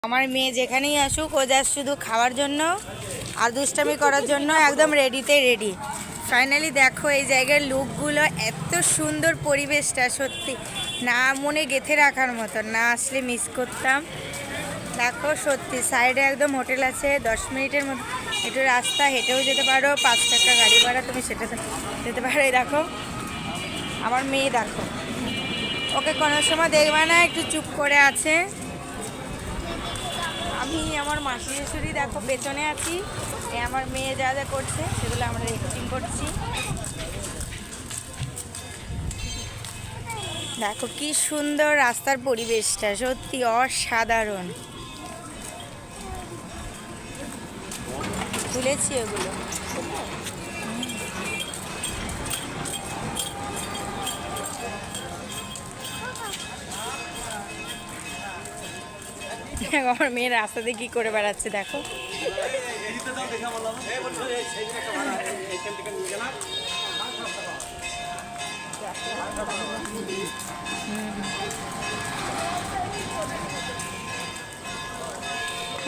আমার মেয়ে যেখানেই আসুক ও যা শুধু খাওয়ার জন্য আর দুষ্টামি করার জন্য একদম রেডিতে রেডি। ফাইনালি দেখো এই জায়গার লুকগুলো, এত সুন্দর পরিবেশটা, সত্যি না মনে গেঁথে রাখার মতো, না আসলে মিস করতাম। দেখো সত্যি সাইডে একদম হোটেল আছে, 10 মিনিটের মতো একটু রাস্তা, হেঁটেও যেতে পারো, 5 টাকা গাড়ি ভাড়া, তুমি সেটাতে যেতে পারো। এই দেখো আমার মেয়ে, দেখো ওকে কোনো সময় দেখবে না একটু চুপ করে আছে। আমি আমার মাসি শাশুড়ি দেখো পেছনে আছি, আমার মেয়ে যা যা করছে সেগুলো আমরা রেকর্ডিং করছি। দেখো কি সুন্দর রাস্তার পরিবেশটা, সত্যি অসাধারণ। তুলেছি ওগুলো। আমার মেয়ে রাস্তাতে কি করে বেড়াচ্ছে দেখো।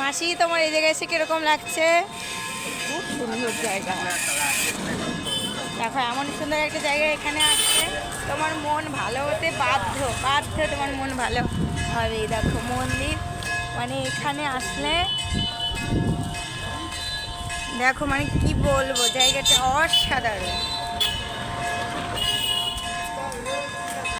মাসি তোমার এই জায়গায় এসে কিরকম লাগছে? খুব সুন্দর জায়গা। দেখো এমন সুন্দর একটা জায়গা এখানে আসছে, তোমার মন ভালো হতে বাধ্য বাধ্য, তোমার মন ভালো হবে। দেখো মন্দির, মানে এখানে আসলে দেখো মানে কি বলবো, জায়গাটা অসাধারণ।